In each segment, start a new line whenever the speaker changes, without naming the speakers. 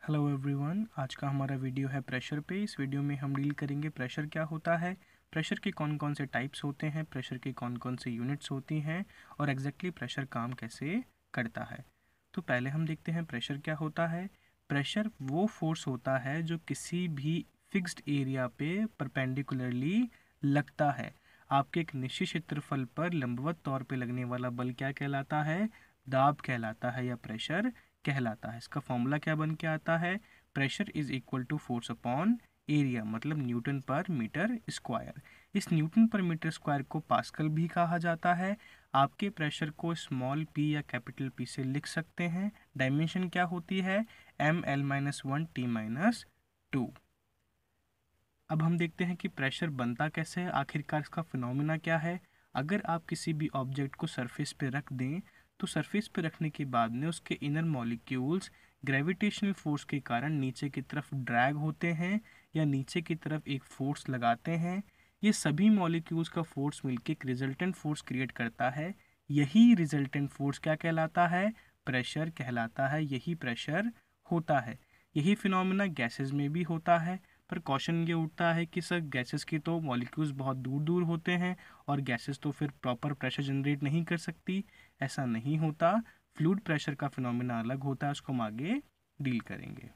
Hello everyone, आज का हमारा वीडियो है प्रेशर पे। इस वीडियो में हम डील करेंगे प्रेशर क्या होता है, प्रेशर के कौन कौन से टाइप्स होते हैं, प्रेशर के कौन कौन से यूनिट्स होती हैं और एग्जैक्टली प्रेशर काम कैसे करता है। तो पहले हम देखते हैं प्रेशर क्या होता है। प्रेशर वो फोर्स होता है जो किसी भी फिक्स्ड एरिया पे परपेंडिकुलरली लगता है। आपके एक निश्चित क्षेत्रफल पर लंबवत तौर पे लगने वाला बल क्या कहलाता है? दाब कहलाता है या प्रेशर कहलाता है। इसका फॉर्मूला क्या बन के आता है? Pressure is equal to force upon area, मतलब न्यूटन पर मीटर स्क्वायर। इस न्यूटन पर मीटर स्क्वायर को पास्कल भी कहा जाता है। आपके प्रेशर को स्मॉल p या कैपिटल P से लिख सकते हैं। डायमेंशन क्या होती है? ml-1 t-2। अब हम देखते हैं कि प्रेशर बनता कैसे है, आखिरकार इसका फिनोमिना क्या है। अगर आप किसी भी ऑब्जेक्ट को सरफेस पे रख दें तो सरफेस पे रखने के बाद में उसके इनर मॉलिक्यूल्स ग्रेविटेशनल फोर्स के कारण नीचे की तरफ ड्रैग होते हैं या नीचे की तरफ एक फोर्स लगाते हैं। ये सभी मॉलिक्यूल्स का फोर्स मिलकर एक रिजल्टेंट फोर्स क्रिएट करता है। यही रिजल्टेंट फोर्स क्या कहलाता है? प्रेशर कहलाता है। यही प्रेशर होता है। यही फिनोमिना गैसेस में भी होता है। पर क्वेश्चन ये उठता है कि सर गैसेस की तो मॉलिक्यूल्स बहुत दूर दूर होते हैं और गैसेस तो फिर प्रॉपर प्रेशर जनरेट नहीं कर सकती। ऐसा नहीं होता। फ्लूइड प्रेशर का फिनोमेना अलग होता है, उसको हम आगे डील करेंगे।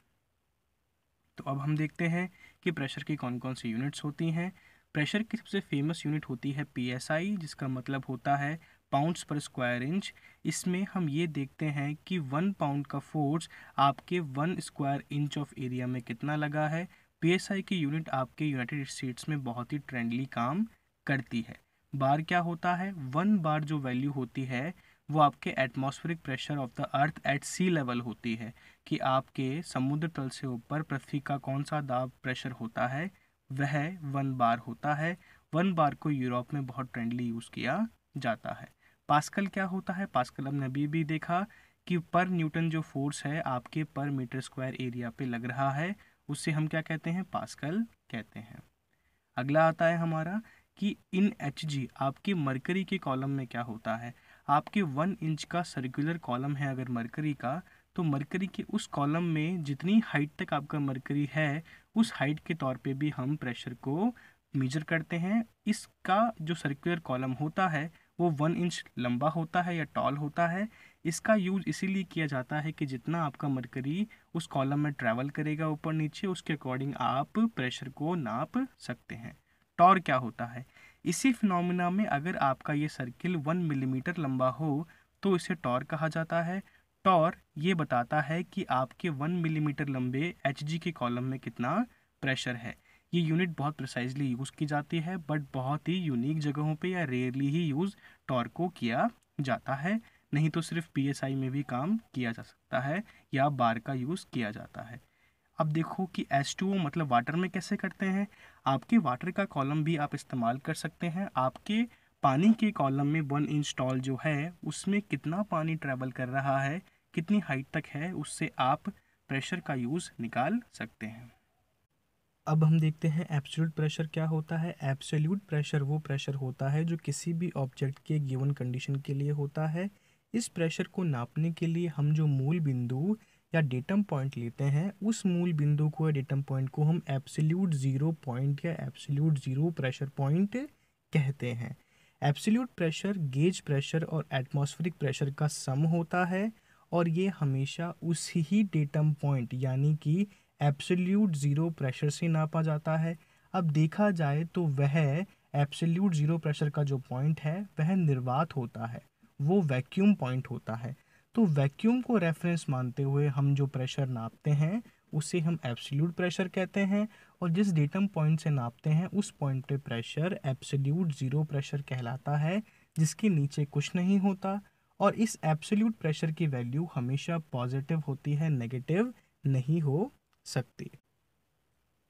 तो अब हम देखते हैं कि प्रेशर की कौन कौन सी यूनिट्स होती हैं। प्रेशर की सबसे फेमस यूनिट होती है पीएसआई, जिसका मतलब होता है पाउंड्स पर स्क्वायर इंच। इसमें हम ये देखते हैं कि 1 पाउंड का फोर्स आपके 1 स्क्वायर इंच ऑफ एरिया में कितना लगा है। पीएसआई की यूनिट आपके यूनाइटेड स्टेट्स में बहुत ही ट्रेंडली काम करती है। बार क्या होता है? 1 बार जो वैल्यू होती है वो आपके atmospheric pressure of the earth at sea level होती है, कि आपके समुद्र तल से ऊपर पृथ्वी का कौन सा दाब प्रेशर होता है, वह 1 बार होता है। 1 बार को यूरोप में बहुत ट्रेंडली यूज़ किया जाता है। पास्कल क्या होता है? पास्कल हमने अभी भी देखा कि पर न्यूटन जो फोर्स है आपके पर मीटर स्क्वायर एरिया पे लग रहा है, उससे हम क्या कहते हैं? पास्कल कहते हैं। अगला आता है हमारा कि इन एच जी आपकी मरकरी के कॉलम में क्या होता है। आपके 1 इंच का सर्कुलर कॉलम है अगर मरकरी का, तो मरकरी के उस कॉलम में जितनी हाइट तक आपका मरकरी है उस हाइट के तौर पे भी हम प्रेशर को मेजर करते हैं। इसका जो सर्कुलर कॉलम होता है वो 1 इंच लंबा होता है या टॉल होता है। इसका यूज इसीलिए किया जाता है कि जितना आपका मरकरी उस कॉलम में ट्रैवल करेगा ऊपर नीचे, उसके अकॉर्डिंग आप प्रेशर को नाप सकते हैं। टॉर क्या होता है? इसी फिनोमिना में अगर आपका ये सर्किल 1 मिलीमीटर लंबा हो तो इसे टॉर कहा जाता है। टॉर ये बताता है कि आपके 1 मिलीमीटर लंबे एच के कॉलम में कितना प्रेशर है। ये यूनिट बहुत प्रिसाइजली यूज़ की जाती है, बट बहुत ही यूनिक जगहों पे या रेयरली ही यूज़ टॉर को किया जाता है। नहीं तो सिर्फ पीएसआई में भी काम किया जा सकता है या बार का यूज़ किया जाता है। अब देखो कि H2O मतलब वाटर में कैसे करते हैं। आपके वाटर का कॉलम भी आप इस्तेमाल कर सकते हैं। आपके पानी के कॉलम में 1 इंच टॉल जो है उसमें कितना पानी ट्रैवल कर रहा है, कितनी हाइट तक है, उससे आप प्रेशर का यूज़ निकाल सकते हैं। अब हम देखते हैं एब्सोल्यूट प्रेशर क्या होता है। एब्सोल्यूट प्रेशर वो प्रेशर होता है जो किसी भी ऑब्जेक्ट के गिवन कंडीशन के लिए होता है। इस प्रेशर को नापने के लिए हम जो मूल बिंदु या डेटम पॉइंट लेते हैं उस मूल बिंदु को या डेटम पॉइंट को हम एब्सोल्यूट ज़ीरो पॉइंट या एब्सोल्यूट ज़ीरो प्रेशर पॉइंट कहते हैं। एब्सोल्यूट प्रेशर गेज प्रेशर और एटमॉस्फेरिक प्रेशर का सम होता है और ये हमेशा उसी ही डेटम पॉइंट यानी कि एब्सोल्यूट ज़ीरो प्रेशर से नापा जाता है। अब देखा जाए तो वह एब्सोल्यूट ज़ीरो प्रेशर का जो पॉइंट है वह निर्वात होता है, वो वैक्यूम पॉइंट होता है। तो वैक्यूम को रेफरेंस मानते हुए हम जो प्रेशर नापते हैं उसे हम एब्सोल्यूट प्रेशर कहते हैं, और जिस डेटम पॉइंट से नापते हैं उस पॉइंट पे प्रेशर एब्सोल्यूट ज़ीरो प्रेशर कहलाता है, जिसके नीचे कुछ नहीं होता। और इस एब्सोल्यूट प्रेशर की वैल्यू हमेशा पॉजिटिव होती है, नेगेटिव नहीं हो सकती।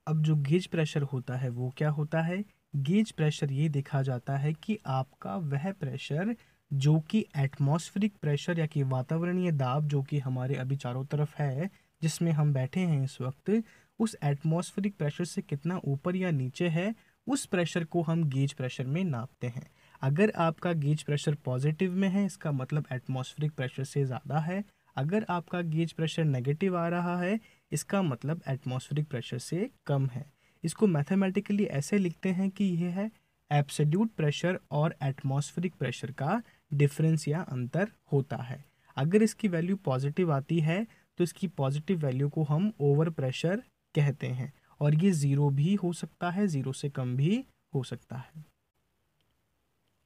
अब जो गेज प्रेशर होता है वो क्या होता है? गेज प्रेशर ये देखा जाता है कि आपका वह प्रेशर जो कि एटमॉस्फेरिक प्रेशर या कि वातावरणीय दाब जो कि हमारे अभी चारों तरफ है जिसमें हम बैठे हैं इस वक्त, उस एटमॉस्फेरिक प्रेशर से कितना ऊपर या नीचे है, उस प्रेशर को हम गेज प्रेशर में नापते हैं। अगर आपका गेज प्रेशर पॉजिटिव में है इसका मतलब एटमॉस्फेरिक प्रेशर से ज़्यादा है। अगर आपका गेज प्रेशर नेगेटिव आ रहा है इसका मतलब एटमॉस्फेरिक प्रेशर से कम है। इसको मैथमेटिकली ऐसे लिखते हैं कि यह है एब्सोल्यूट प्रेशर और एटमॉस्फेरिक प्रेशर का डिफरेंस या अंतर होता है। अगर इसकी वैल्यू पॉजिटिव आती है तो इसकी पॉजिटिव वैल्यू को हम ओवर प्रेशर कहते हैं, और ये ज़ीरो भी हो सकता है, ज़ीरो से कम भी हो सकता है।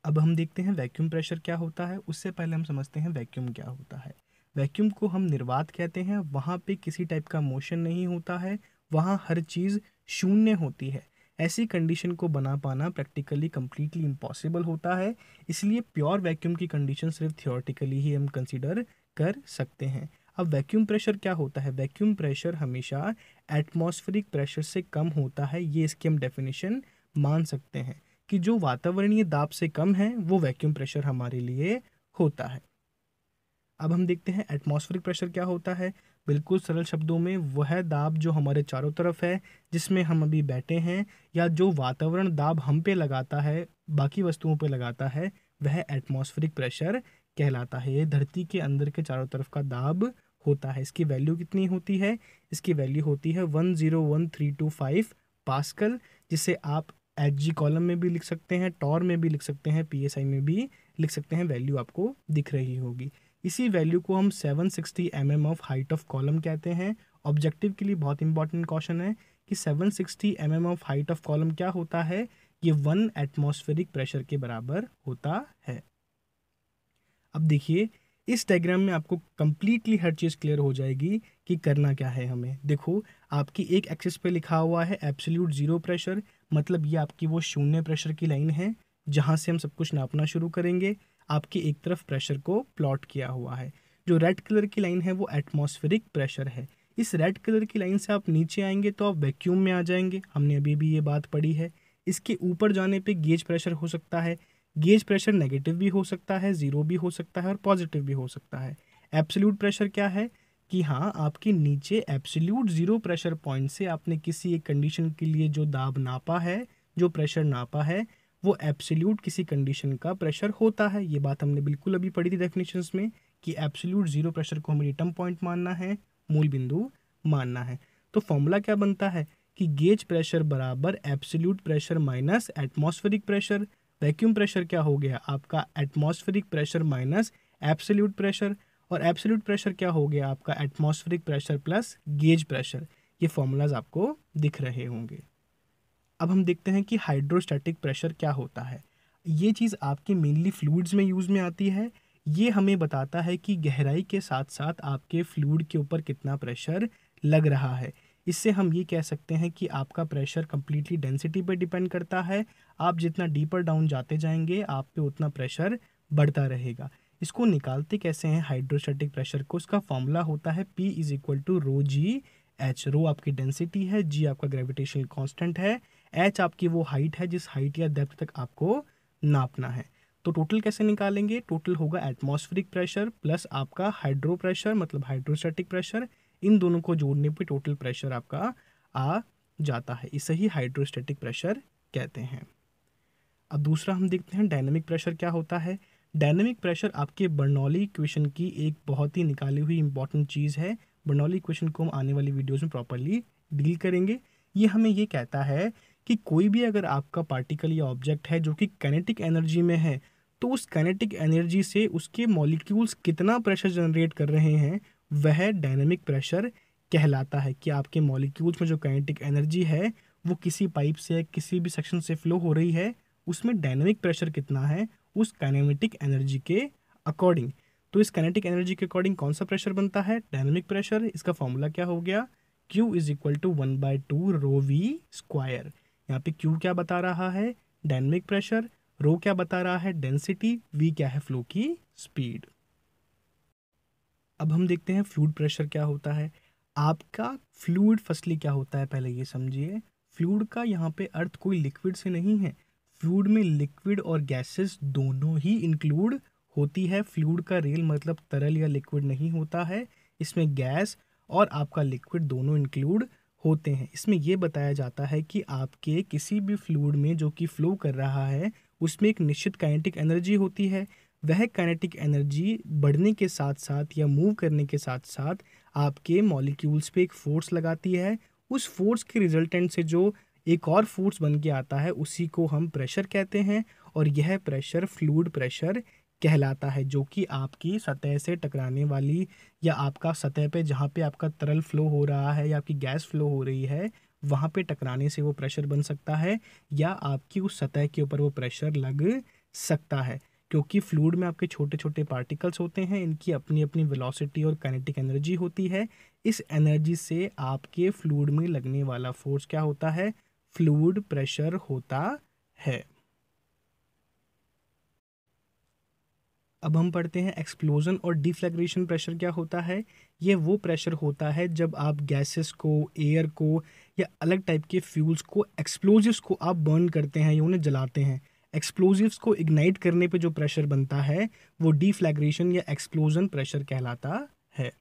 अब हम देखते हैं वैक्यूम प्रेशर क्या होता है। उससे पहले हम समझते हैं वैक्यूम क्या होता है। वैक्यूम को हम निर्वात कहते हैं। वहाँ पे किसी टाइप का मोशन नहीं होता है, वहाँ हर चीज़ शून्य होती है। ऐसी कंडीशन को बना पाना प्रैक्टिकली कम्प्लीटली इम्पॉसिबल होता है। इसलिए प्योर वैक्यूम की कंडीशन सिर्फ थियोरेटिकली ही हम कंसिडर कर सकते हैं। अब वैक्यूम प्रेशर क्या होता है? वैक्यूम प्रेशर हमेशा एटमॉस्फेरिक प्रेशर से कम होता है। ये इसकी हम डेफिनेशन मान सकते हैं कि जो वातावरणीय दाब से कम है वो वैक्यूम प्रेशर हमारे लिए होता है। अब हम देखते हैं एटमॉस्फेरिक प्रेशर क्या होता है। बिल्कुल सरल शब्दों में वह दाब जो हमारे चारों तरफ है, जिसमें हम अभी बैठे हैं, या जो वातावरण दाब हम पे लगाता है, बाकी वस्तुओं पे लगाता है, वह एटमॉस्फेरिक प्रेशर कहलाता है। ये धरती के अंदर के चारों तरफ का दाब होता है। इसकी वैल्यू कितनी होती है? इसकी वैल्यू होती है 101325 पास्कल, जिसे आप एच कॉलम में भी लिख सकते हैं, टॉर में भी लिख सकते हैं, PSI में भी लिख सकते हैं। वैल्यू आपको दिख रही होगी। इसी वैल्यू को हम 760 mm of height of column कहते हैं। ऑब्जेक्टिव के लिए बहुत इंपॉर्टेंट क्वेश्चन है कि 760 mm of height of column क्या होता है? ये 1 एटमॉस्फेरिक प्रेशर के बराबर होता है। अब देखिए, इस डायग्राम में आपको कंप्लीटली हर चीज़ क्लियर हो जाएगी कि करना क्या है हमें। देखो, आपकी एक एक्सिस पे लिखा हुआ है एब्सोल्यूट ज़ीरो प्रेशर, मतलब ये आपकी वो शून्य प्रेशर की लाइन है जहाँ से हम सब कुछ नापना शुरू करेंगे। आपकी एक तरफ प्रेशर को प्लॉट किया हुआ है। जो रेड कलर की लाइन है वो एटमॉस्फेरिक प्रेशर है। इस रेड कलर की लाइन से आप नीचे आएंगे तो आप वैक्यूम में आ जाएंगे। हमने अभी भी ये बात पढ़ी है। इसके ऊपर जाने पे गेज प्रेशर हो सकता है। गेज प्रेशर नेगेटिव भी हो सकता है, ज़ीरो भी हो सकता है और पॉजिटिव भी हो सकता है। एब्सोल्यूट प्रेशर क्या है कि हाँ, आपके नीचे एब्सोल्यूट ज़ीरो प्रेशर पॉइंट से आपने किसी एक कंडीशन के लिए जो दाब नापा है, जो प्रेशर नापा है, वो एब्सोल्यूट किसी कंडीशन का प्रेशर होता है। ये बात हमने बिल्कुल अभी पढ़ी थी डेफिनेशंस में कि एब्सोल्यूट ज़ीरो प्रेशर को हमें रिटर्न पॉइंट मानना है, मूल बिंदु मानना है। तो फॉर्मूला क्या बनता है कि गेज प्रेशर बराबर absolute pressure minus atmospheric pressure. Vacuum pressure क्या हो गया? आपका atmospheric pressure minus absolute pressure, और एब्सोल्यूट प्रेशर क्या हो गया? आपका atmospheric pressure plus gauge pressure. ये फॉर्मूलाज आपको दिख रहे होंगे। अब हम देखते हैं कि हाइड्रोस्टैटिक प्रेशर क्या होता है। ये चीज़ आपके मेनली फ्लूइड्स में यूज़ में आती है। ये हमें बताता है कि गहराई के साथ साथ आपके फ्लूइड के ऊपर कितना प्रेशर लग रहा है। इससे हम ये कह सकते हैं कि आपका प्रेशर कम्प्लीटली डेंसिटी पर डिपेंड करता है। आप जितना डीपर डाउन जाते जाएंगे आप पे उतना प्रेशर बढ़ता रहेगा। इसको निकालते कैसे हैं हाइड्रोस्टैटिक प्रेशर को? इसका फॉर्मूला होता है P is equal to rho g h. Rho आपकी डेंसिटी है, जी आपका ग्रेविटेशनल कांस्टेंट है, एच आपकी वो हाइट है जिस हाइट या डेप्थ तक आपको नापना है। तो टोटल कैसे निकालेंगे? टोटल होगा एटमॉस्फेरिक प्रेशर प्लस आपका हाइड्रो प्रेशर मतलब हाइड्रोस्टैटिक प्रेशर। इन दोनों को जोड़ने पे टोटल प्रेशर आपका आ जाता है। इसे ही हाइड्रोस्टैटिक प्रेशर कहते हैं। अब दूसरा हम देखते हैं डायनेमिक प्रेशर क्या होता है। डायनेमिक प्रेशर आपके बर्नौली इक्वेशन की एक बहुत ही निकाली हुई इंपॉर्टेंट चीज़ है। बर्नौली इक्वेशन को हम आने वाली वीडियोज़ में प्रॉपरली डील करेंगे। ये हमें ये कहता है कि कोई भी अगर आपका पार्टिकल या ऑब्जेक्ट है जो कि काइनेटिक एनर्जी में है, तो उस काइनेटिक एनर्जी से उसके मॉलिक्यूल्स कितना प्रेशर जनरेट कर रहे हैं वह डायनेमिक प्रेशर कहलाता है। कि आपके मॉलिक्यूल्स में जो काइनेटिक एनर्जी है वो किसी पाइप से किसी भी सेक्शन से फ्लो हो रही है, उसमें डायनेमिक प्रेशर कितना है उस काइनेमेटिक एनर्जी के अकॉर्डिंग। तो इस काइनेटिक एनर्जी के अकॉर्डिंग कौन सा प्रेशर बनता है? Dynamic pressure. इसका फॉर्मूला क्या हो गया? Q is equal to 1/2 rho V square. यहाँ पे Q क्या बता रहा है? Dynamic pressure. रो क्या बता रहा है? डेंसिटी। V क्या है? फ्लो की स्पीड। अब हम देखते हैं फ्लूइड प्रेशर क्या होता है। आपका फ्लूइड फर्स्टली क्या होता है पहले ये समझिए। फ्लूइड का यहाँ पे अर्थ कोई लिक्विड से नहीं है। फ्लूइड में लिक्विड और गैसेस दोनों ही इंक्लूड होती है। फ्लूइड का रियल मतलब तरल या लिक्विड नहीं होता है। इसमें गैस और आपका लिक्विड दोनों इंक्लूड होते हैं। इसमें यह बताया जाता है कि आपके किसी भी फ्लूइड में जो कि फ्लो कर रहा है उसमें एक निश्चित काइनेटिक एनर्जी होती है। वह काइनेटिक एनर्जी बढ़ने के साथ साथ या मूव करने के साथ साथ आपके मॉलिक्यूल्स पे एक फोर्स लगाती है। उस फोर्स के रिजल्टेंट से जो एक और फोर्स बन के आता है उसी को हम प्रेशर कहते हैं, और यह प्रेशर फ्लूइड प्रेशर कहलाता है, जो कि आपकी सतह से टकराने वाली या आपका सतह पे जहाँ पे आपका तरल फ्लो हो रहा है या आपकी गैस फ्लो हो रही है वहाँ पे टकराने से वो प्रेशर बन सकता है, या आपकी उस सतह के ऊपर वो प्रेशर लग सकता है। क्योंकि फ्लूइड में आपके छोटे छोटे पार्टिकल्स होते हैं, इनकी अपनी अपनी वेलोसिटी और काइनेटिक एनर्जी होती है। इस एनर्जी से आपके फ्लूइड में लगने वाला फोर्स क्या होता है? फ्लूइड प्रेशर होता है। अब हम पढ़ते हैं एक्सप्लोजन और डिफ्लैग्रेशन प्रेशर क्या होता है। ये वो प्रेशर होता है जब आप गैसेस को, एयर को या अलग टाइप के फ्यूल्स को, एक्सप्लोजिव्स को आप बर्न करते हैं या उन्हें जलाते हैं। एक्सप्लोजिव्स को इग्नाइट करने पे जो प्रेशर बनता है वो डिफ्लैग्रेशन या एक्सप्लोजन प्रेशर कहलाता है।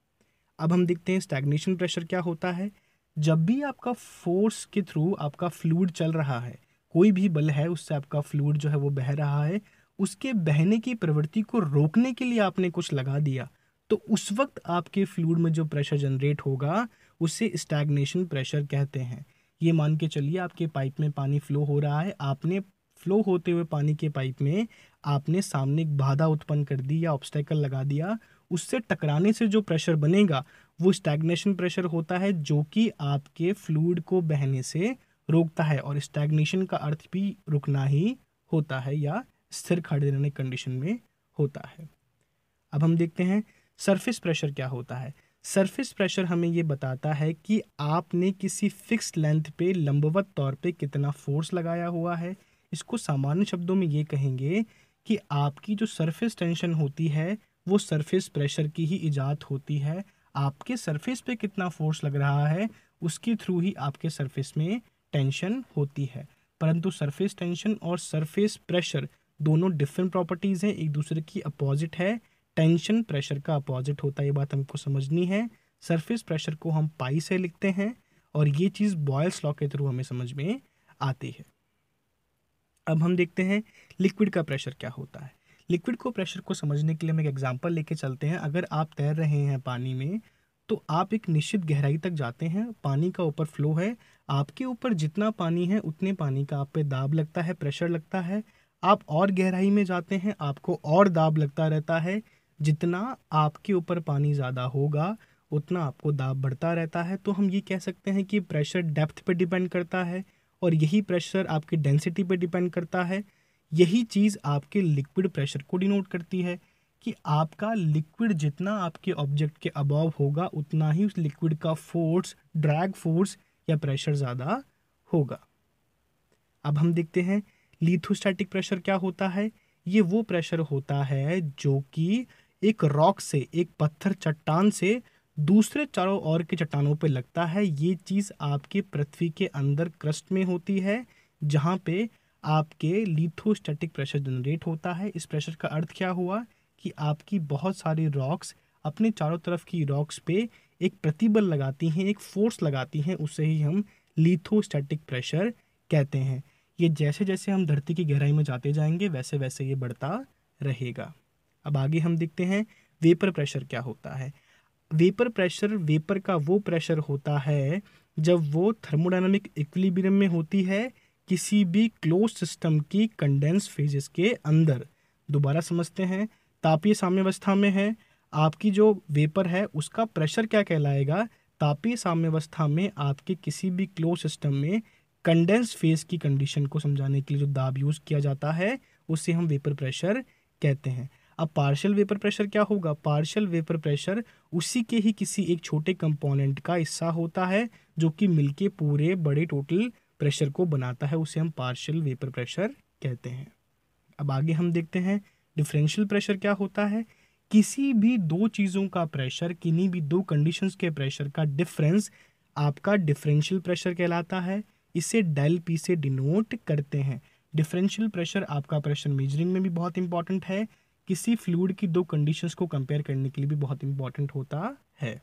अब हम देखते हैं स्टैग्नेशन प्रेशर क्या होता है। जब भी आपका फोर्स के थ्रू आपका फ्लूइड चल रहा है, कोई भी बल है उससे आपका फ्लूइड जो है वो बह रहा है, उसके बहने की प्रवृत्ति को रोकने के लिए आपने कुछ लगा दिया, तो उस वक्त आपके फ्लूइड में जो प्रेशर जनरेट होगा उसे स्टैग्नेशन प्रेशर कहते हैं। ये मान के चलिए आपके पाइप में पानी फ्लो हो रहा है, आपने फ्लो होते हुए पानी के पाइप में आपने सामने एक बाधा उत्पन्न कर दी या ऑब्स्टेकल लगा दिया, उससे टकराने से जो प्रेशर बनेगा वो स्टैग्नेशन प्रेशर होता है, जो कि आपके फ्लूइड को बहने से रोकता है। और स्टैग्नेशन का अर्थ भी रुकना ही होता है या स्थिर खड़े रहने कंडीशन में होता है। अब हम देखते हैं सरफेस प्रेशर क्या होता है। सरफेस प्रेशर हमें ये बताता है कि आपने किसी फिक्स लेंथ पे लंबवत तौर पे कितना फोर्स लगाया हुआ है। इसको सामान्य शब्दों में ये कहेंगे कि आपकी जो सरफेस टेंशन होती है वो सरफेस प्रेशर की ही इजाद होती है। आपके सरफेस पे कितना फोर्स लग रहा है उसके थ्रू ही आपके सरफेस में टेंशन होती है। परंतु सरफेस टेंशन और सरफेस प्रेशर दोनों डिफरेंट प्रॉपर्टीज़ हैं, एक दूसरे की अपोजिट है। टेंशन प्रेशर का अपोजिट होता है, ये बात हमको समझनी है। सरफेस प्रेशर को हम पाई से लिखते हैं और ये चीज़ बॉयल्स लॉ के थ्रू हमें समझ में आती है। अब हम देखते हैं लिक्विड का प्रेशर क्या होता है। लिक्विड को प्रेशर को समझने के लिए हम एक एग्जांपल लेके चलते हैं। अगर आप तैर रहे हैं पानी में तो आप एक निश्चित गहराई तक जाते हैं, पानी का ऊपर फ्लो है, आपके ऊपर जितना पानी है उतने पानी का आप पे दाब लगता है, प्रेशर लगता है। आप और गहराई में जाते हैं, आपको और दाब लगता रहता है। जितना आपके ऊपर पानी ज़्यादा होगा उतना आपको दाब बढ़ता रहता है। तो हम ये कह सकते हैं कि प्रेशर डेप्थ पे डिपेंड करता है और यही प्रेशर आपकी डेंसिटी पे डिपेंड करता है। यही चीज़ आपके लिक्विड प्रेशर को डिनोट करती है कि आपका लिक्विड जितना आपके ऑब्जेक्ट के अबव होगा उतना ही उस लिक्विड का फोर्स, ड्रैग फोर्स या प्रेशर ज़्यादा होगा। अब हम देखते हैं लिथोस्टैटिक प्रेशर क्या होता है। ये वो प्रेशर होता है जो कि एक रॉक से, एक पत्थर चट्टान से दूसरे चारों ओर के चट्टानों पे लगता है। ये चीज़ आपके पृथ्वी के अंदर क्रस्ट में होती है जहाँ पे आपके लिथोस्टैटिक प्रेशर जनरेट होता है। इस प्रेशर का अर्थ क्या हुआ कि आपकी बहुत सारी रॉक्स अपने चारों तरफ की रॉक्स पे एक प्रतिबल लगाती हैं, एक फोर्स लगाती हैं, उसे ही हम लिथोस्टैटिक प्रेशर कहते हैं। ये जैसे जैसे हम धरती की गहराई में जाते जाएंगे वैसे वैसे ये बढ़ता रहेगा। अब आगे हम देखते हैं वेपर प्रेशर क्या होता है। वेपर प्रेशर, वेपर का वो प्रेशर होता है जब वो थर्मोडायनामिक इक्विलिब्रियम में होती है किसी भी क्लोज सिस्टम की कंडेंस फेजेस के अंदर। दोबारा समझते हैं, तापीय साम्यावस्था में है, आपकी जो वेपर है उसका प्रेशर क्या कहलाएगा। तापीय साम्यावस्था में आपके किसी भी क्लोज सिस्टम में कंडेंस फेज की कंडीशन को समझाने के लिए जो दाब यूज किया जाता है उसे हम वेपर प्रेशर कहते हैं। अब पार्शियल वेपर प्रेशर क्या होगा। पार्शियल वेपर प्रेशर उसी के ही किसी एक छोटे कंपोनेंट का हिस्सा होता है जो कि मिलके पूरे बड़े टोटल प्रेशर को बनाता है, उसे हम पार्शियल वेपर प्रेशर कहते हैं। अब आगे हम देखते हैं डिफरेंशियल प्रेशर क्या होता है। किसी भी दो चीज़ों का प्रेशर, किन्हीं भी दो कंडीशंस के प्रेशर का डिफरेंस आपका डिफरेंशियल प्रेशर कहलाता है। इसे डेल पी से डिनोट करते हैं। डिफरेंशियल प्रेशर आपका प्रेशर मेजरिंग में भी बहुत इंपॉर्टेंट है, किसी फ्लूइड की दो कंडीशंस को कंपेयर करने के लिए भी बहुत इंपॉर्टेंट होता है।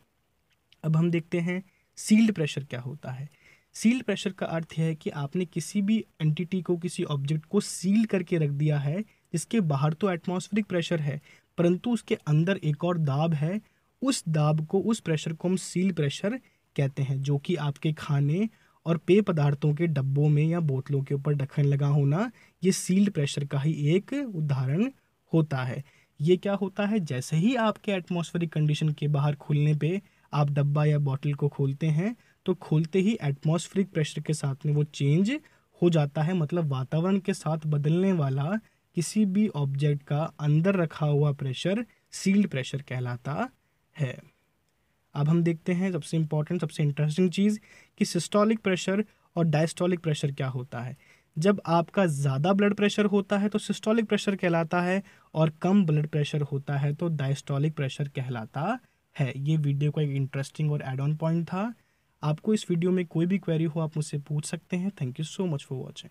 अब हम देखते हैं सील्ड प्रेशर क्या होता है। सील्ड प्रेशर का अर्थ है कि आपने किसी भी एंटिटी को, किसी ऑब्जेक्ट को सील करके रख दिया है, जिसके बाहर तो एटमॉस्फेरिक प्रेशर है परंतु उसके अंदर एक और दाब है। उस दाब को, उस प्रेशर को हम सील प्रेशर कहते हैं, जो कि आपके खाने और पेय पदार्थों के डब्बों में या बोतलों के ऊपर ढक्कन लगा होना, ये सील्ड प्रेशर का ही एक उदाहरण होता है। ये क्या होता है, जैसे ही आपके एटमॉस्फेरिक कंडीशन के बाहर खुलने पे आप डब्बा या बॉटल को खोलते हैं, तो खोलते ही एटमॉस्फेरिक प्रेशर के साथ में वो चेंज हो जाता है। मतलब वातावरण के साथ बदलने वाला किसी भी ऑब्जेक्ट का अंदर रखा हुआ प्रेशर सील्ड प्रेशर कहलाता है। अब हम देखते हैं सबसे इम्पॉर्टेंट, सबसे इंटरेस्टिंग चीज़ कि सिस्टोलिक प्रेशर और डायस्टोलिक प्रेशर क्या होता है। जब आपका ज़्यादा ब्लड प्रेशर होता है तो सिस्टोलिक प्रेशर कहलाता है, और कम ब्लड प्रेशर होता है तो डायस्टोलिक प्रेशर कहलाता है। ये वीडियो का एक इंटरेस्टिंग और एड ऑन पॉइंट था। आपको इस वीडियो में कोई भी क्वेरी हो आप मुझसे पूछ सकते हैं। Thank you so much for watching.